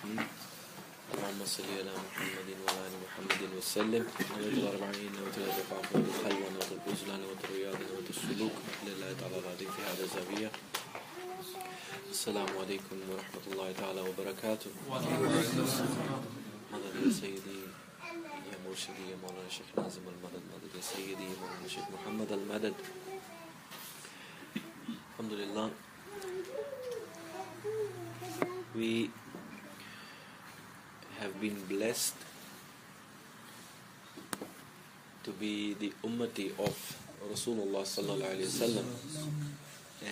الرحيم اللهم صل على محمد وعلى آل محمد وسلم نويت الأربعين نويت الرفع نويت الخلوة نويت العزلة نويت الرياض نويت السلوك لله تعالى العظيم في هذا الزاوية. السلام عليكم ورحمة الله تعالى وبركاته. مدد يا سيدي يا مرشدي يا مولانا الشيخ ناظم المدد. مدد يا سيدي يا مولانا الشيخ محمد المدد. Alhamdulillah, we have been blessed to be the ummati of Rasulullah sallallahu alaihi wasallam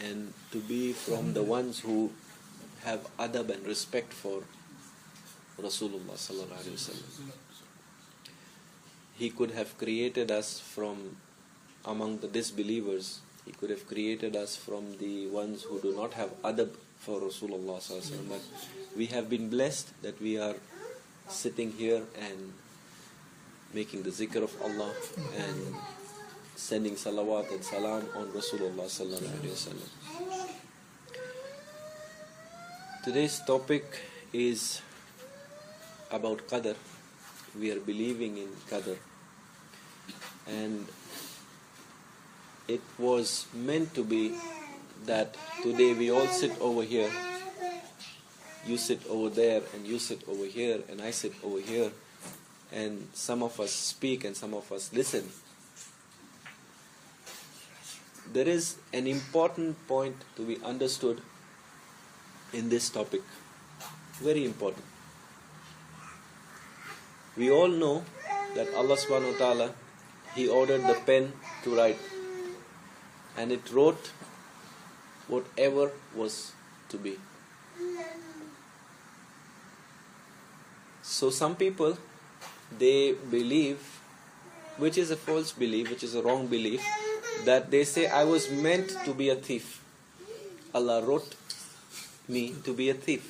and to be from the ones who have adab and respect for Rasulullah sallallahu alaihi wasallam. He could have created us from among the disbelievers. He could have created us from the ones who do not have adab for Rasulullah sallallahu alaihi wasallam. But we have been blessed that we are sitting here and making the zikr of Allah and sending salawat and salam on Rasulullah sallallahu alaihi wasallam. Today's topic is about qadr. We are believing in qadr, and it was meant to be that today we all sit over here, you sit over there, and you sit over here, and I sit over here, and some of us speak and some of us listen. There is an important point to be understood in this topic, very important. We all know that Allah subhanahu wa ta'ala, He ordered the pen to write, and it wrote whatever was to be. So some people, they believe, which is a false belief, which is a wrong belief, that they say, I was meant to be a thief. Allah wrote me to be a thief.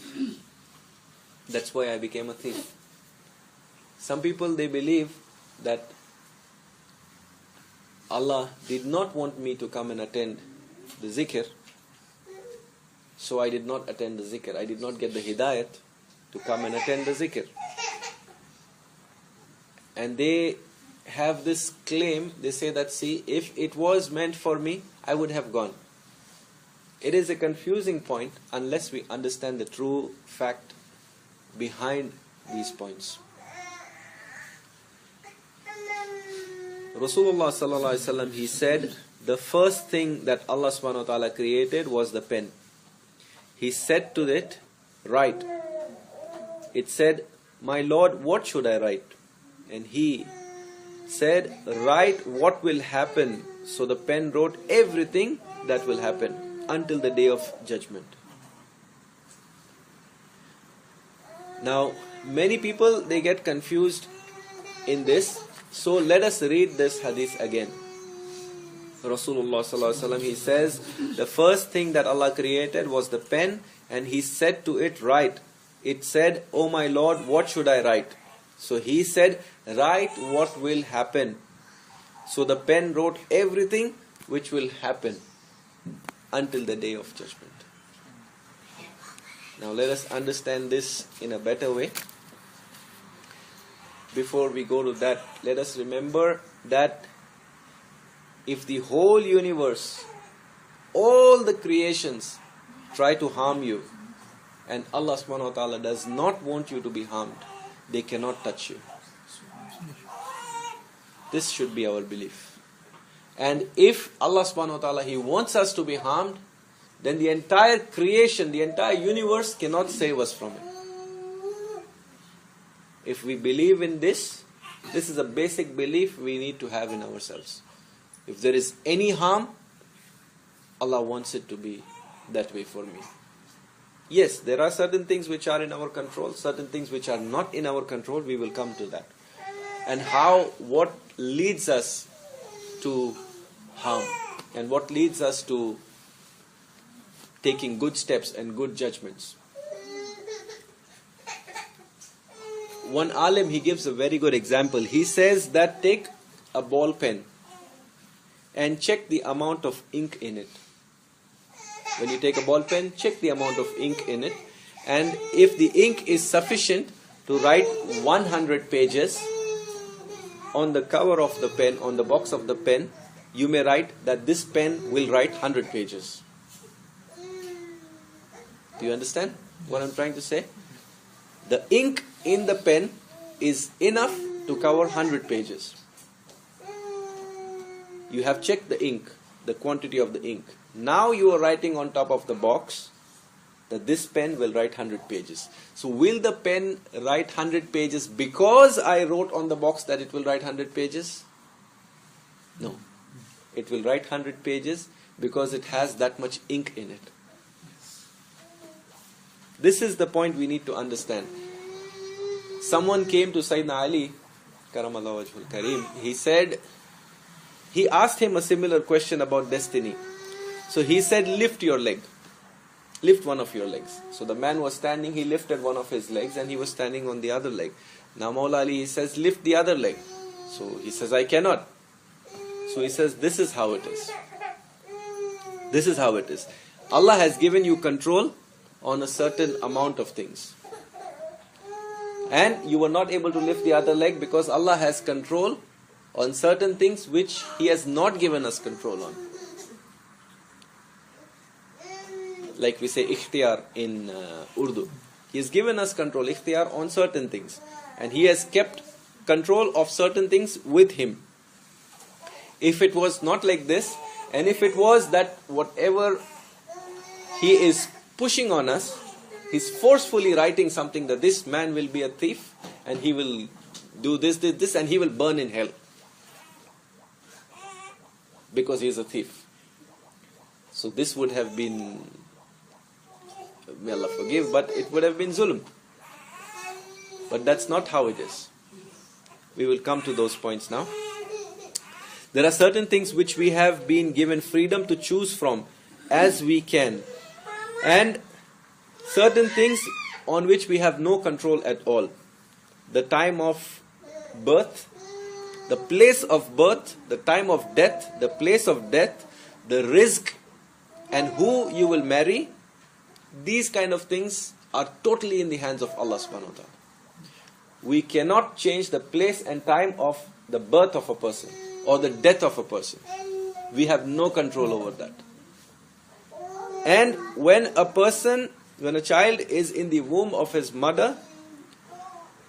That's why I became a thief. Some people, they believe that Allah did not want me to come and attend the zikr, so I did not attend the zikr. I did not get the hidayat to come and attend the zikr. And they have this claim, they say that, see, if it was meant for me, I would have gone. It is a confusing point unless we understand the true fact behind these points. Rasulullah sallallahu alaihi wasallam, he said, the first thing that Allah subhanahu wa ta'ala created was the pen. He said to it, write. It said, my Lord, what should I write? And he said, write what will happen. So the pen wrote everything that will happen until the day of judgment. Now, many people, they get confused in this. So let us read this hadith again. Rasulullah sallallahu alaihi wasallam, he says, the first thing that Allah created was the pen, and He said to it, write. It said, oh my Lord, what should I write? So He said, write what will happen. So the pen wrote everything which will happen until the day of judgment. Now let us understand this in a better way. Before we go to that, let us remember that if the whole universe, all the creations try to harm you, and Allah subhanahu wa ta'ala does not want you to be harmed, they cannot touch you. This should be our belief. And if Allah subhanahu wa ta'ala, He wants us to be harmed, then the entire creation, the entire universe cannot save us from it. If we believe in this, this is a basic belief we need to have in ourselves. If there is any harm, Allah wants it to be that way for me. Yes, there are certain things which are in our control, certain things which are not in our control. We will come to that. And what leads us to harm, and what leads us to taking good steps and good judgments. One alim, he gives a very good example. He says that take a ball pen and check the amount of ink in it. When you take a ball pen, check the amount of ink in it, And if the ink is sufficient to write 100 pages, on the cover of the pen, on the box of the pen, you may write that this pen will write 100 pages. Do you understand what I'm trying to say? The ink in the pen is enough to cover 100 pages. You have checked the ink, the quantity of the ink. Now you are writing on top of the box that this pen will write 100 pages. So will the pen write 100 pages because I wrote on the box that it will write 100 pages? No. It will write 100 pages because it has that much ink in it. This is the point we need to understand. Someone came to Sayyidina Ali, Karamallahu Wajhul Kareem. He asked him a similar question about destiny. So he said, lift your leg. Lift one of your legs. So the man was standing, he lifted one of his legs and he was standing on the other leg. Now Mawla Ali, he says, lift the other leg. So he says, I cannot. So he says, this is how it is. This is how it is. Allah has given you control on a certain amount of things. And you were not able to lift the other leg because Allah has control on certain things which He has not given us control on. Like we say ikhtiyar in Urdu. He has given us control, ikhtiyar, on certain things. And He has kept control of certain things with Him. If it was not like this, and if it was that whatever He is pushing on us, He's forcefully writing something that this man will be a thief and he will do this and he will burn in hell because he is a thief. So this would have been, may Allah forgive, but it would have been zulm. But that's not how it is. We will come to those points now. There are certain things which we have been given freedom to choose from as we can. And certain things on which we have no control at all. The time of birth, the place of birth, the time of death, the place of death, the rizq, and who you will marry. These kind of things are totally in the hands of Allah subhanahu wa ta'ala. We cannot change the place and time of the birth of a person or the death of a person. We have no control over that. And when a child is in the womb of his mother,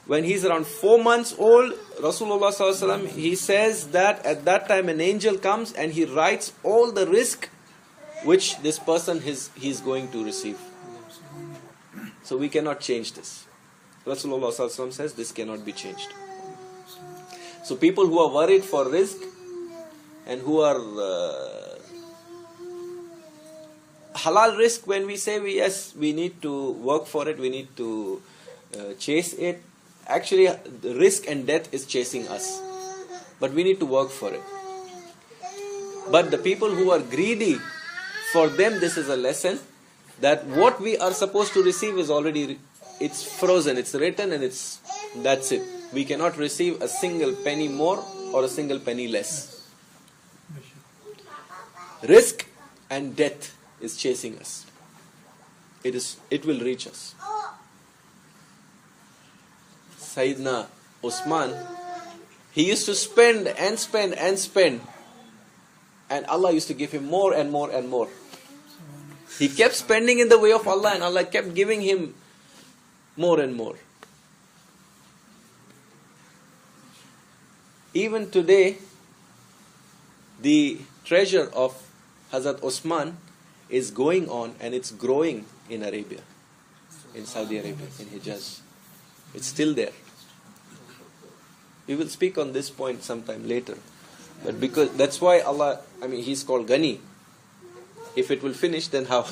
when he's around 4 months old, Rasulullah sallallahu alaihi wasallam, he says that at that time an angel comes and he writes all the rizq which this person he's going to receive. So we cannot change this. Rasulullah sallallahu alaihi wasallam says this cannot be changed. So people who are worried for rizq and who are halal rizq, when we say we need to work for it, we need to chase it. Actually, the risk and death is chasing us. But we need to work for it. But the people who are greedy, for them this is a lesson that what we are supposed to receive is already, it's frozen, it's written, and that's it. We cannot receive a single penny more or a single penny less. Risk and death is chasing us. It will reach us. Sayyidina Usman, he used to spend and spend and spend, and Allah used to give him more and more and more. He kept spending in the way of Allah and Allah kept giving him more and more. Even today, the treasure of Hazrat Usman is going on and it's growing in Arabia, in Saudi Arabia, in Hijaz. It's still there. We will speak on this point sometime later. But because that's why Allah, He's called Ghani. If it will finish, then how?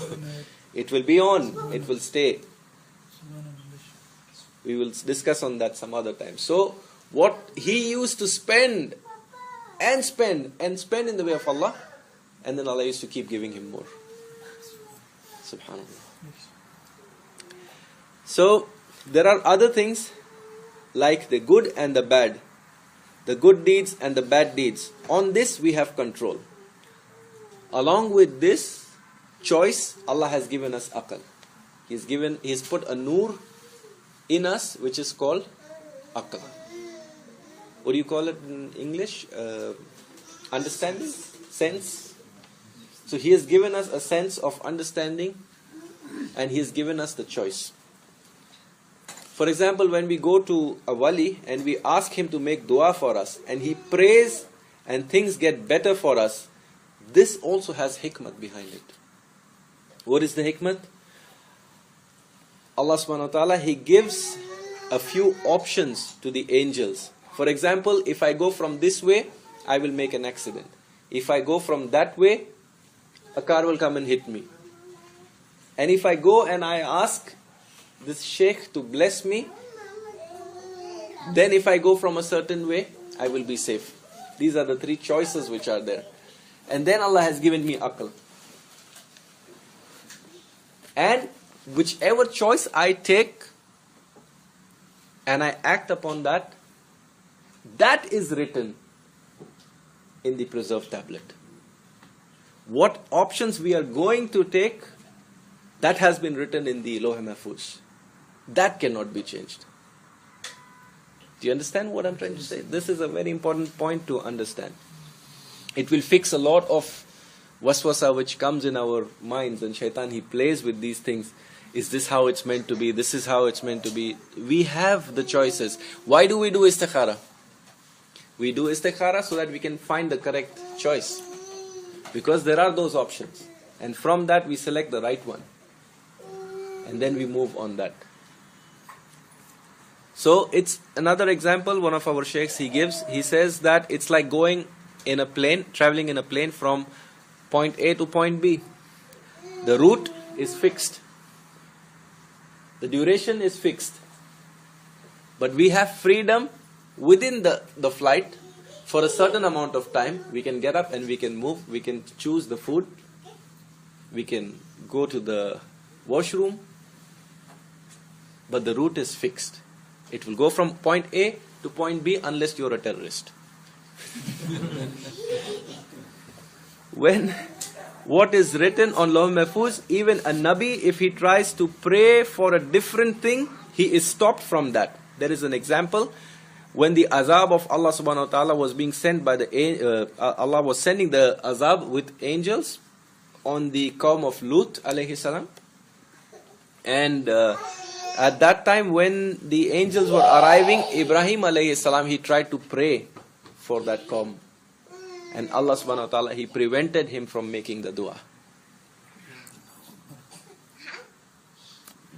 It will be on. It will stay. We will discuss on that some other time. So, what he used to spend and spend and spend in the way of Allah, and then Allah used to keep giving him more. Subhanallah. So, there are other things like the good and the bad, the good deeds and the bad deeds. On this we have control. Along with this choice, Allah has given us aql. He's put a nur in us which is called aql. What do you call it in English? Understanding? Sense? So He has given us a sense of understanding, and He has given us the choice. For example, when we go to a wali and we ask him to make dua for us, and he prays and things get better for us, this also has hikmat behind it. What is the hikmat? Allah subhanahu wa ta'ala, He gives a few options to the angels. For example, if I go from this way, I will make an accident. If I go from that way, a car will come and hit me. And if I go and I ask this sheikh to bless me, then if I go from a certain way, I will be safe. These are the three choices which are there. And then Allah has given me aql. And whichever choice I take and I act upon that, that is written in the preserved tablet. What options we are going to take, that has been written in the Lawh Mahfuz. That cannot be changed. Do you understand what I'm trying to say? This is a very important point to understand. It will fix a lot of waswasa which comes in our minds, and shaitan, he plays with these things. Is this how it's meant to be? This is how it's meant to be. We have the choices. Why do we do istikhara? We do istikhara so that we can find the correct choice. Because there are those options. And from that we select the right one. And then we move on that. So it's another example one of our sheikhs he gives. He says that it's like going in a plane, traveling in a plane from point A to point B. The route is fixed. The duration is fixed. But we have freedom within the flight. For a certain amount of time, we can get up and we can move. We can choose the food. We can go to the washroom. But the route is fixed. It will go from point A to point B unless you're a terrorist. What is written on Lawh Mahfuz, even a Nabi, if he tries to pray for a different thing, he is stopped from that. There is an example. When the azab of Allah subhanahu wa ta'ala was being sent by Allah was sending the azab with angels on the Qawm of Lut alayhi salam. And at that time when the angels were arriving, Ibrahim alayhi salam, he tried to pray for that Qawm. And Allah subhanahu wa ta'ala, He prevented him from making the dua.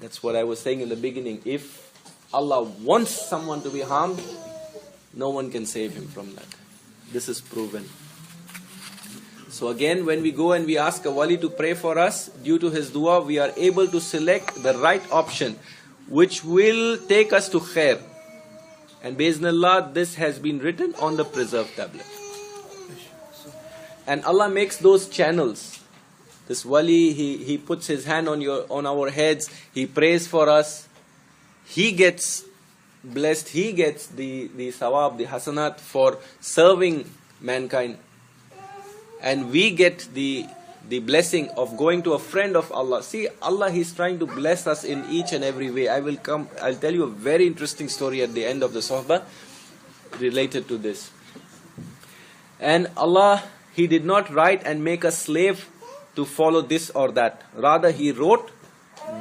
That's what I was saying in the beginning. If Allah wants someone to be harmed, no one can save him from that. This is proven. So again, when we go and we ask a wali to pray for us, due to his dua, we are able to select the right option, which will take us to khair. And Biiznillah, this has been written on the preserved tablet. And Allah makes those channels. This wali, he puts his hand on our heads, he prays for us, he gets blessed, he gets the sawab, the hasanat for serving mankind. And we get the blessing of going to a friend of Allah. See, Allah, He's trying to bless us in each and every way. I'll tell you a very interesting story at the end of the Sohbah related to this. And Allah, He did not write and make us slave to follow this or that. Rather, He wrote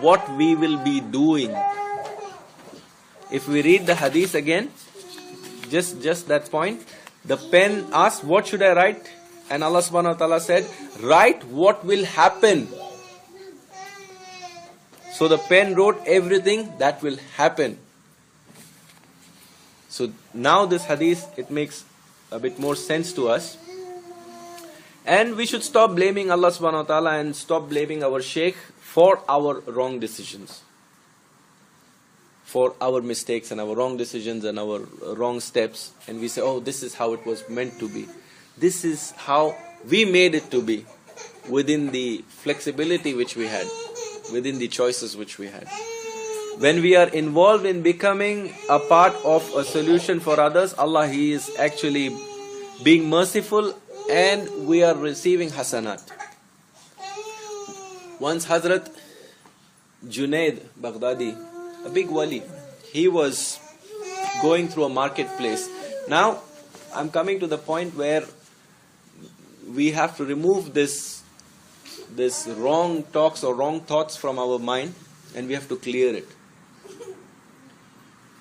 what we will be doing. If we read the hadith again, just that point, the pen asked, what should I write? And Allah subhanahu wa ta'ala said, write what will happen. So the pen wrote everything that will happen. So now this hadith, it makes a bit more sense to us. And we should stop blaming Allah subhanahu wa ta'ala and stop blaming our sheikh for our wrong decisions. For our mistakes and our wrong decisions and our wrong steps. And we say, oh, this is how it was meant to be. This is how we made it to be. Within the flexibility which we had. Within the choices which we had. When we are involved in becoming a part of a solution for others, Allah, He is actually being merciful and we are receiving hasanat. Once Hazrat Junaid Baghdadi, a big wali, he was going through a marketplace. Now, I'm coming to the point where we have to remove this wrong talks or wrong thoughts from our mind, and we have to clear it.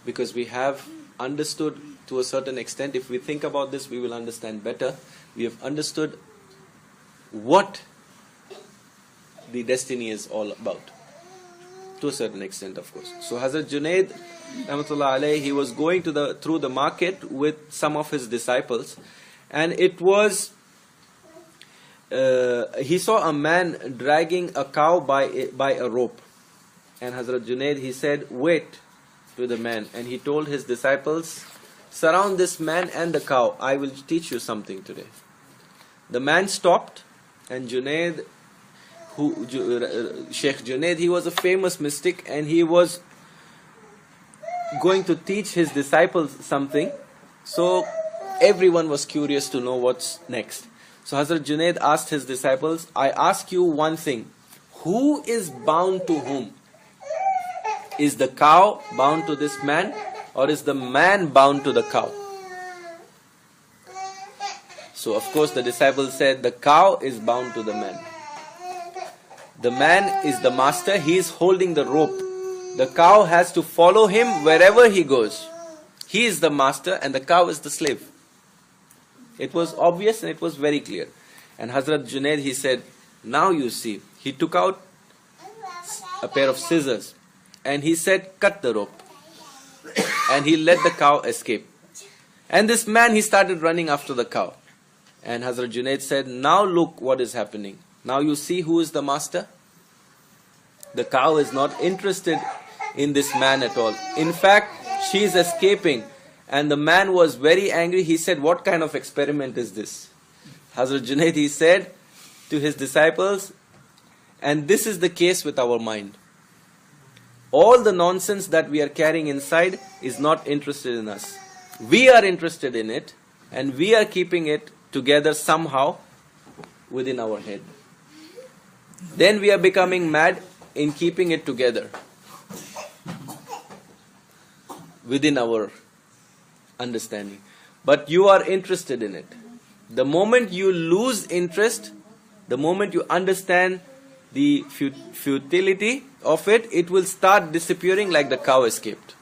Because we have understood to a certain extent, if we think about this, we will understand better. We have understood what the destiny is all about. To a certain extent, of course. So Hazrat Junaid, rahmatullah alayhi, he was going through the market with some of his disciples, and it was he saw a man dragging a cow by a rope, and Hazrat Junaid, he said, "Wait," to the man, and he told his disciples, "Surround this man and the cow. I will teach you something today." The man stopped, and Junaid, Sheikh Junaid, he was a famous mystic, and he was going to teach his disciples something. So everyone was curious to know what's next. So Hazrat Junaid asked his disciples, "I ask you one thing. Who is bound to whom? Is the cow bound to this man, or is the man bound to the cow?" So of course the disciples said, "The cow is bound to the man. The man is the master, he is holding the rope. The cow has to follow him wherever he goes. He is the master and the cow is the slave." It was obvious and it was very clear. And Hazrat Junaid, he said, "Now you see." He took out a pair of scissors and he said, "Cut the rope." And he let the cow escape. And this man, he started running after the cow. And Hazrat Junaid said, "Now look what is happening. Now you see who is the master? The cow is not interested in this man at all. In fact, she is escaping." And the man was very angry. He said, "What kind of experiment is this?" Hazrat Junaid, he said to his disciples, and this is the case with our mind. All the nonsense that we are carrying inside is not interested in us. We are interested in it, and we are keeping it together somehow within our head. Then we are becoming mad in keeping it together within our understanding. But you are interested in it. The moment you lose interest, the moment you understand the futility of it, it will start disappearing like the cow escaped.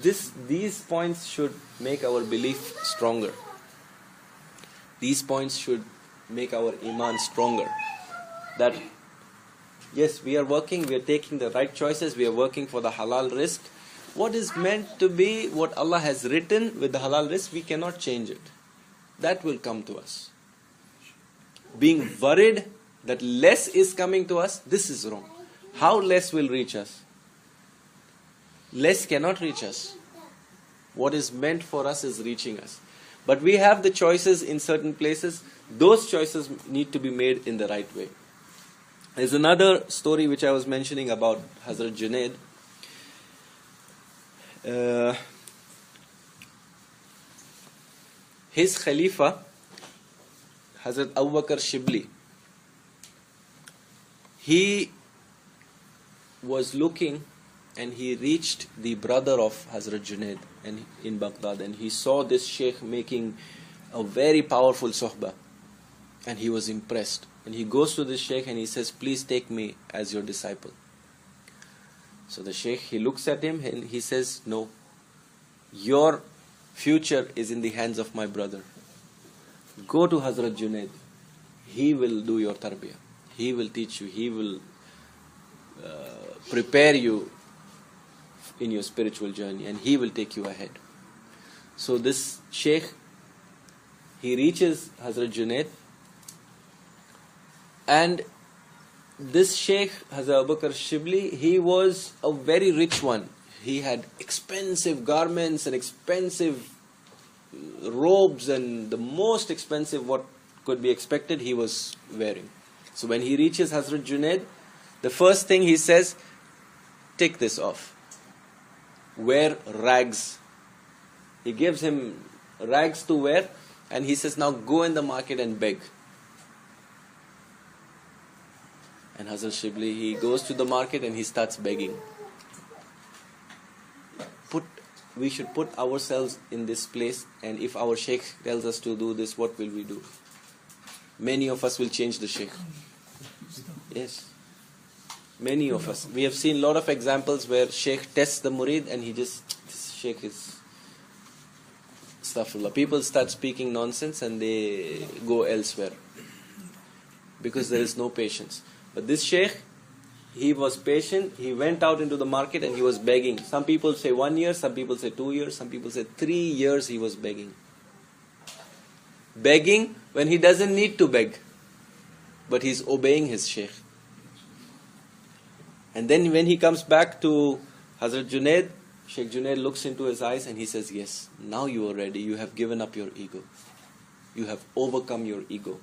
These points should make our belief stronger. These points should make our iman stronger. That yes, we are working, we are taking the right choices, we are working for the halal rizq. What is meant to be, what Allah has written with the halal rizq, we cannot change it. That will come to us. Being worried that less is coming to us, this is wrong. How less will reach us? Less cannot reach us. What is meant for us is reaching us. But we have the choices in certain places. Those choices need to be made in the right way. There's another story which I was mentioning about Hazrat Junaid. His Khalifa, Hazrat Abu Bakr Shibli, he was looking and he reached the brother of Hazrat Junaid in Baghdad, and he saw this sheikh making a very powerful sohbah, and he was impressed. And he goes to the sheikh and he says, "Please take me as your disciple." So the sheikh, he looks at him and he says, "No, your future is in the hands of my brother. Go to Hazrat Junaid. He will do your tarbiyah. He will teach you. He will prepare you in your spiritual journey, and he will take you ahead." So this sheikh, he reaches Hazrat Junaid, and this sheikh, Hazrat Abu Bakr Shibli, he was a very rich one. He had expensive garments and expensive robes, and the most expensive what could be expected he was wearing. So when he reaches Hazrat Junaid, the first thing he says, "Take this off. Wear rags." He gives him rags to wear, and he says, "Now go in the market and beg." And Hazrat Shibli, he goes to the market and he starts begging. We should put ourselves in this place, and if our Sheikh tells us to do this, what will we do? Many of us will change the Sheikh. Yes. Many of us. We have seen a lot of examples where Sheikh tests the murid and this Sheikh is astaghfirullah. People start speaking nonsense and they go elsewhere because there is no patience. But this Sheikh, he was patient. He went out into the market and he was begging. Some people say 1 year, some people say 2 years, some people say 3 years he was begging. Begging when he doesn't need to beg, but he's obeying his Sheikh. And then when he comes back to Hazrat Junaid, Sheikh Junaid looks into his eyes and he says, yes, now you are ready. You have given up your ego. You have overcome your ego.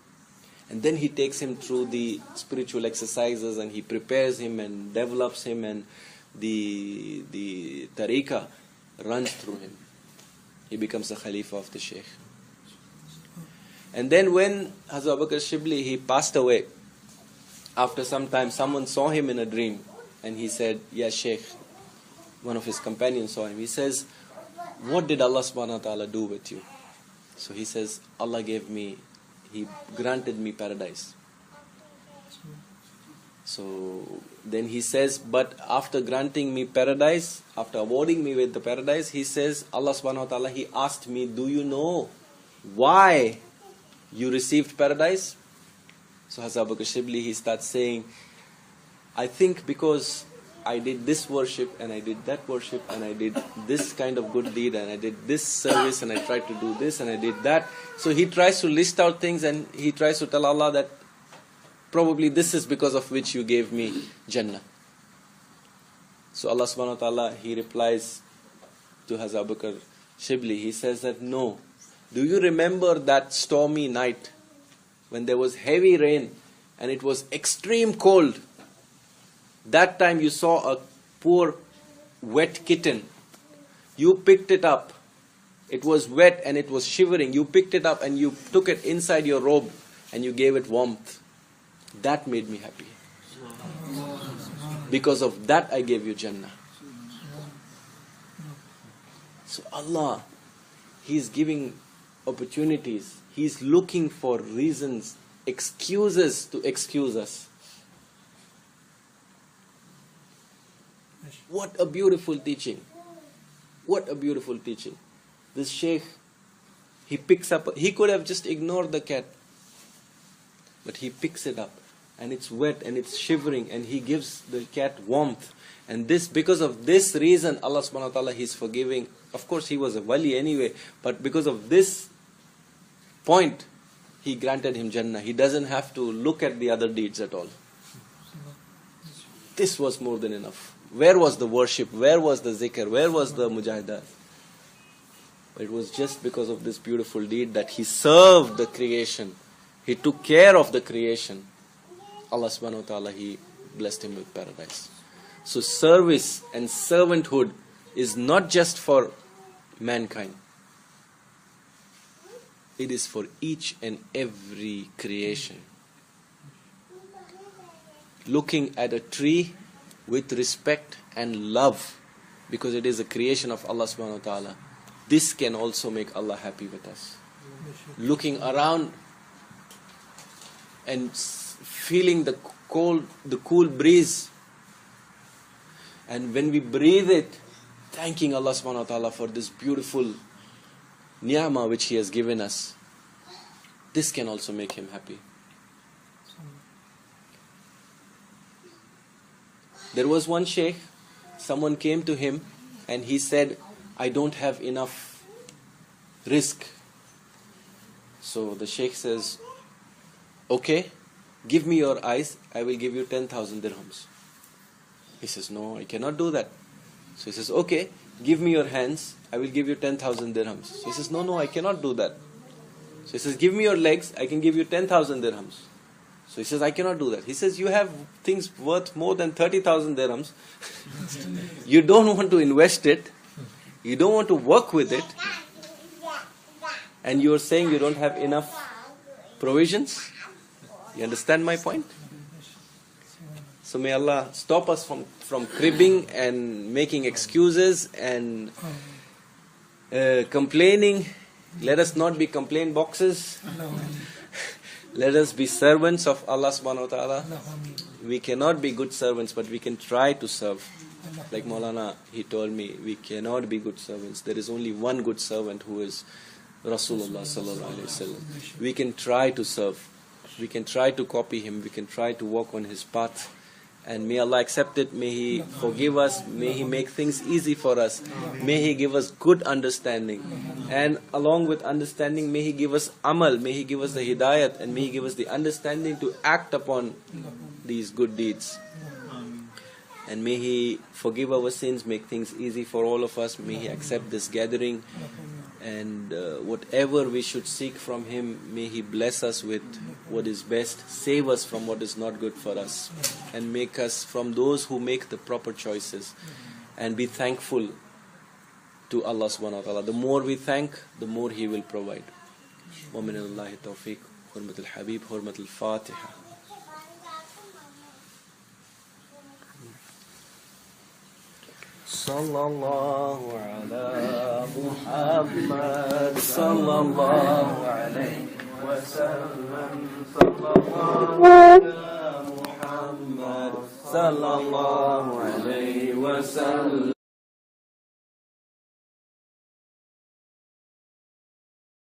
And then he takes him through the spiritual exercises and he prepares him and develops him, and the tariqah runs through him. He becomes the Khalifa of the Sheikh. And then when Hazrat Abu Bakr Shibli, he passed away, after some time someone saw him in a dream and he said, yeah Sheikh, one of his companions saw him. He says, what did Allah subhanahu wa ta'ala do with you? So he says, Allah He granted me paradise. So then he says, but after granting me paradise, after awarding me with the paradise, he says, Allah subhanahu wa ta'ala, He asked me, do you know why you received paradise? So Hazrat Abu Bakr Shibli, he starts saying, I think because I did this worship and I did that worship and I did this kind of good deed and I did this service and I tried to do this and I did that. So he tries to list out things and he tries to tell Allah that probably this is because of which you gave me Jannah. So Allah subhanahu wa ta'ala, He replies to Hazrat Abu Bakr Shibli, He says that no. Do you remember that stormy night when there was heavy rain and it was extreme cold? That time you saw a poor wet kitten. You picked it up. It was wet and it was shivering. You picked it up and you took it inside your robe and you gave it warmth. That made me happy. Because of that I gave you Jannah. So Allah, He is giving opportunities. He is looking for reasons, excuses to excuse us. What a beautiful teaching. What a beautiful teaching. This Sheikh, he picks up, he could have just ignored the cat. But he picks it up and it's wet and it's shivering and he gives the cat warmth. And this, because of this reason, Allah subhanahu wa ta'ala, He's forgiving. Of course, he was a wali anyway, but because of this point, He granted him Jannah. He doesn't have to look at the other deeds at all. This was more than enough. Where was the worship? Where was the zikr? Where was the mujahidah? It was just because of this beautiful deed that he served the creation. He took care of the creation. Allah subhanahu wa ta'ala, He blessed him with paradise. So service and servanthood is not just for mankind. It is for each and every creation. Looking at a tree with respect and love, because it is a creation of Allah subhanahu wa ta'ala, this can also make Allah happy with us. Looking around and feeling the cool breeze, and when we breathe it, thanking Allah subhanahu wa ta'ala for this beautiful ni'mah which He has given us, this can also make Him happy. There was one sheikh, someone came to him and he said, I don't have enough rizq. So the sheikh says, okay, give me your eyes, I will give you 10,000 dirhams. He says, no, I cannot do that. So he says, okay, give me your hands, I will give you 10,000 dirhams. So he says, no, I cannot do that. So he says, give me your legs, I can give you 10,000 dirhams. So he says, I cannot do that. He says, you have things worth more than 30,000 dirhams. You don't want to invest it. You don't want to work with it. And you're saying you don't have enough provisions. You understand my point? So may Allah stop us from cribbing and making excuses and complaining. Let us not be complaint boxes. Let us be servants of Allah subhanahu wa ta'ala. We cannot be good servants, but we can try to serve. Like Maulana, he told me, we cannot be good servants. There is only one good servant, who is Rasulullah sallallahu alaihi wasallam. We can try to serve. We can try to copy him. We can try to walk on his path. And may Allah accept it. May He forgive us. May He make things easy for us. May He give us good understanding. And along with understanding, may He give us amal. May He give us the hidayat. And may He give us the understanding to act upon these good deeds. And may He forgive our sins, make things easy for all of us. May He accept this gathering. And whatever we should seek from Him, may He bless us with what is best, save us from what is not good for us, and make us from those who make the proper choices, and be thankful to Allah subhanahu wa ta'ala. The more we thank, the more He will provide. Wa min Allahi tawfiq, hurmatul habib, hurmatul fatiha. Sallallahu ala Muhammad, sallallahu alayhi wa sallam, sallallahu ala Muhammad, sallallahu alayhi wa sallam.